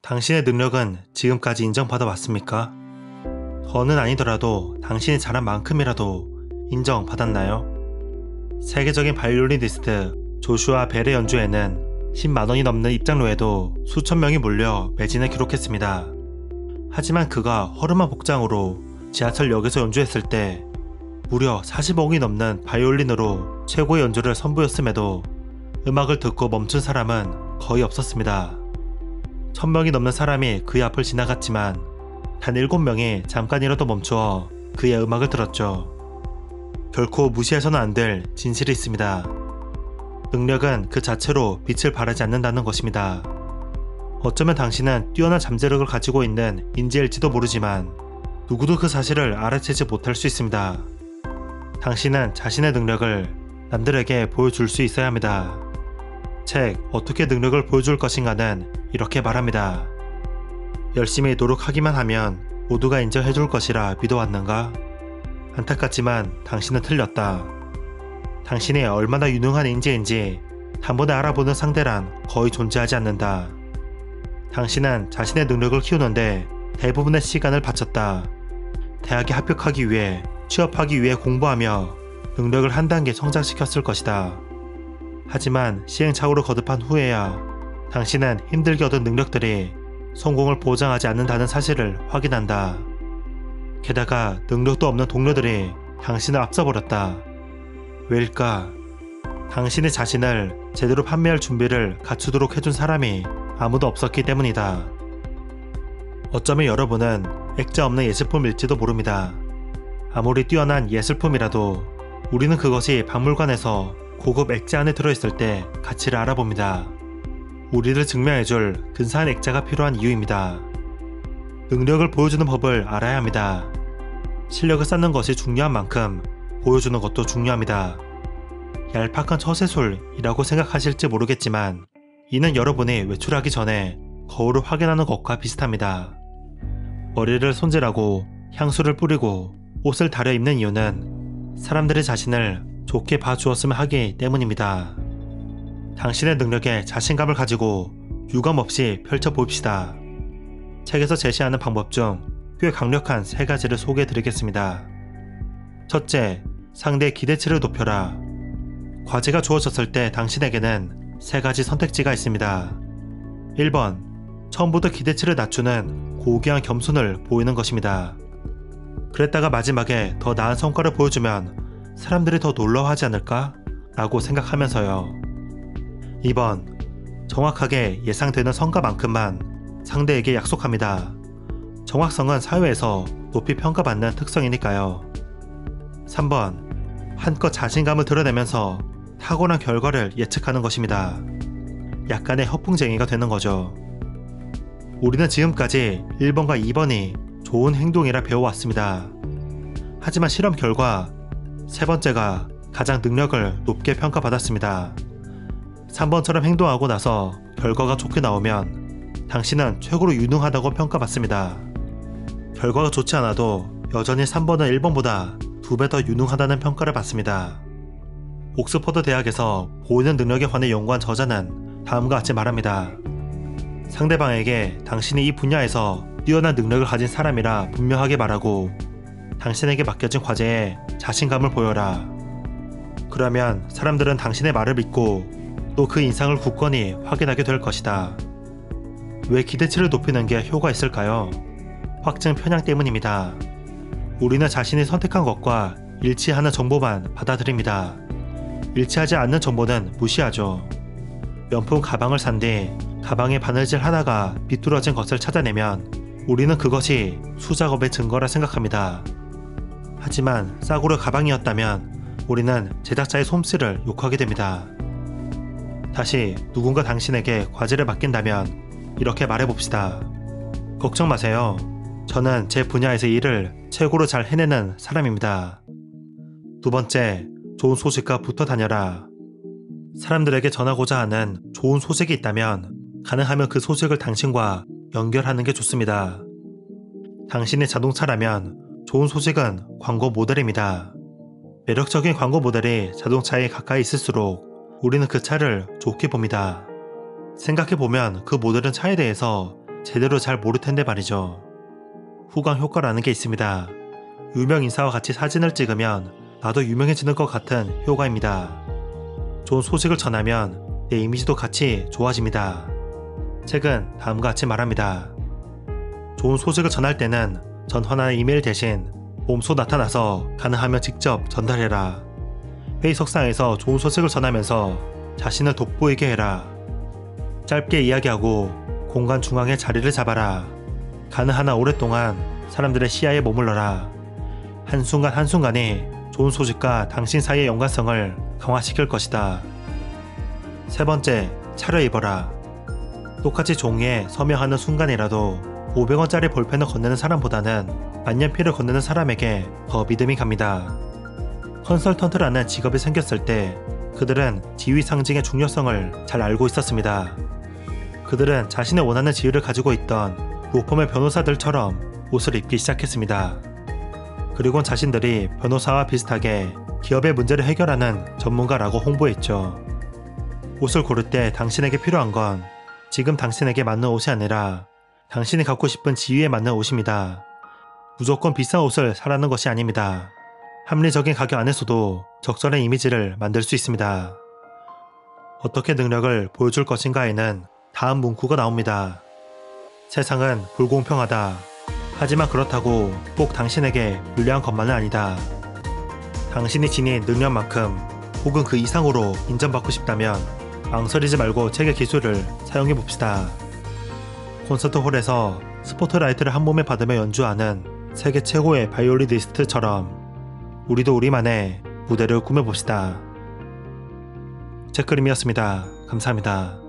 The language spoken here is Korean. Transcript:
당신의 능력은 지금까지 인정받아 왔습니까? 더는 아니더라도 당신이 잘한 만큼이라도 인정받았나요? 세계적인 바이올리니스트 조슈아 벨의 연주에는 10만 원이 넘는 입장료에도 수천 명이 몰려 매진을 기록했습니다. 하지만 그가 허름한 복장으로 지하철역에서 연주했을 때 무려 40억이 넘는 바이올린으로 최고의 연주를 선보였음에도 음악을 듣고 멈춘 사람은 거의 없었습니다. 1000명이 넘는 사람이 그의 앞을 지나갔지만 단 7명이 잠깐이라도 멈추어 그의 음악을 들었죠. 결코 무시해서는 안 될 진실이 있습니다. 능력은 그 자체로 빛을 발하지 않는다는 것입니다. 어쩌면 당신은 뛰어난 잠재력을 가지고 있는 인재일지도 모르지만 누구도 그 사실을 알아채지 못할 수 있습니다. 당신은 자신의 능력을 남들에게 보여줄 수 있어야 합니다. 책 어떻게 능력을 보여줄 것인가는 이렇게 말합니다. 열심히 노력하기만 하면 모두가 인정해줄 것이라 믿어왔는가? 안타깝지만 당신은 틀렸다. 당신이 얼마나 유능한 인재인지 단번에 알아보는 상대란 거의 존재하지 않는다. 당신은 자신의 능력을 키우는데 대부분의 시간을 바쳤다. 대학에 합격하기 위해, 취업하기 위해 공부하며 능력을 한 단계 성장시켰을 것이다. 하지만 시행착오를 거듭한 후에야 당신은 힘들게 얻은 능력들이 성공을 보장하지 않는다는 사실을 확인한다. 게다가 능력도 없는 동료들이 당신을 앞서버렸다. 왜일까? 당신이 자신을 제대로 판매할 준비를 갖추도록 해준 사람이 아무도 없었기 때문이다. 어쩌면 여러분은 액자 없는 예술품일지도 모릅니다. 아무리 뛰어난 예술품이라도 우리는 그것이 박물관에서 고급 액자 안에 들어있을 때 가치를 알아봅니다. 우리를 증명해줄 근사한 액자가 필요한 이유입니다. 능력을 보여주는 법을 알아야 합니다. 실력을 쌓는 것이 중요한 만큼 보여주는 것도 중요합니다. 얄팍한 처세술이라고 생각하실지 모르겠지만 이는 여러분이 외출하기 전에 거울을 확인하는 것과 비슷합니다. 머리를 손질하고 향수를 뿌리고 옷을 다려 입는 이유는 사람들이 자신을 좋게 봐주었으면 하기 때문입니다. 당신의 능력에 자신감을 가지고 유감없이 펼쳐봅시다. 책에서 제시하는 방법 중 꽤 강력한 3가지를 소개해드리겠습니다. 첫째, 상대의 기대치를 높여라. 과제가 주어졌을 때 당신에게는 3가지 선택지가 있습니다. 1번, 처음부터 기대치를 낮추는 고귀한 겸손을 보이는 것입니다. 그랬다가 마지막에 더 나은 성과를 보여주면 사람들이 더 놀라워하지 않을까? 라고 생각하면서요. 2번, 정확하게 예상되는 성과만큼만 상대에게 약속합니다. 정확성은 사회에서 높이 평가받는 특성이니까요. 3번, 한껏 자신감을 드러내면서 탁월한 결과를 예측하는 것입니다. 약간의 허풍쟁이가 되는 거죠. 우리는 지금까지 1번과 2번이 좋은 행동이라 배워왔습니다. 하지만 실험 결과 3번째가 가장 능력을 높게 평가받았습니다. 3번처럼 행동하고 나서 결과가 좋게 나오면 당신은 최고로 유능하다고 평가받습니다. 결과가 좋지 않아도 여전히 3번은 1번보다 2배 더 유능하다는 평가를 받습니다. 옥스퍼드 대학에서 보이는 능력에 관해 연구한 저자는 다음과 같이 말합니다. 상대방에게 당신이 이 분야에서 뛰어난 능력을 가진 사람이라 분명하게 말하고 당신에게 맡겨진 과제에 자신감을 보여라. 그러면 사람들은 당신의 말을 믿고 또 그 인상을 굳건히 확인하게 될 것이다. 왜 기대치를 높이는 게 효과 있을까요? 확증 편향 때문입니다. 우리는 자신이 선택한 것과 일치하는 정보만 받아들입니다. 일치하지 않는 정보는 무시하죠. 명품 가방을 산 뒤 가방의 바느질 하나가 비뚤어진 것을 찾아내면 우리는 그것이 수작업의 증거라 생각합니다. 하지만 싸구려 가방이었다면 우리는 제작자의 솜씨를 욕하게 됩니다. 다시 누군가 당신에게 과제를 맡긴다면 이렇게 말해봅시다. 걱정 마세요. 저는 제 분야에서 일을 최고로 잘 해내는 사람입니다. 2번째, 좋은 소식과 붙어 다녀라. 사람들에게 전하고자 하는 좋은 소식이 있다면 가능하면 그 소식을 당신과 연결하는 게 좋습니다. 당신의 자동차라면 좋은 소식은 광고 모델입니다. 매력적인 광고 모델이 자동차에 가까이 있을수록 우리는 그 차를 좋게 봅니다. 생각해보면 그 모델은 차에 대해서 제대로 잘 모를 텐데 말이죠. 후광 효과라는 게 있습니다. 유명 인사와 같이 사진을 찍으면 나도 유명해지는 것 같은 효과입니다. 좋은 소식을 전하면 내 이미지도 같이 좋아집니다. 책은 다음과 같이 말합니다. 좋은 소식을 전할 때는 전화나 이메일 대신 몸소 나타나서 가능하면 직접 전달해라. 회의석상에서 좋은 소식을 전하면서 자신을 돋보이게 해라. 짧게 이야기하고 공간 중앙에 자리를 잡아라. 가능하나 오랫동안 사람들의 시야에 머물러라. 한순간 한순간이 좋은 소식과 당신 사이의 연관성을 강화시킬 것이다. 세 번째, 차려입어라. 똑같이 종이에 서명하는 순간이라도 500원짜리 볼펜을 건네는 사람보다는 만년필을 건네는 사람에게 더 믿음이 갑니다. 컨설턴트라는 직업이 생겼을 때 그들은 지위 상징의 중요성을 잘 알고 있었습니다. 그들은 자신의 원하는 지위를 가지고 있던 로펌의 변호사들처럼 옷을 입기 시작했습니다. 그리고 자신들이 변호사와 비슷하게 기업의 문제를 해결하는 전문가라고 홍보했죠. 옷을 고를 때 당신에게 필요한 건 지금 당신에게 맞는 옷이 아니라 당신이 갖고 싶은 지위에 맞는 옷입니다. 무조건 비싼 옷을 사라는 것이 아닙니다. 합리적인 가격 안에서도 적절한 이미지를 만들 수 있습니다. 어떻게 능력을 보여줄 것인가에는 다음 문구가 나옵니다. 세상은 불공평하다. 하지만 그렇다고 꼭 당신에게 불리한 것만은 아니다. 당신이 지닌 능력만큼 혹은 그 이상으로 인정받고 싶다면 망설이지 말고 책의 기술을 사용해봅시다. 콘서트 홀에서 스포트라이트를 한 몸에 받으며 연주하는 세계 최고의 바이올리니스트처럼 우리도 우리만의 무대를 꾸며봅시다. 책그림이었습니다. 감사합니다.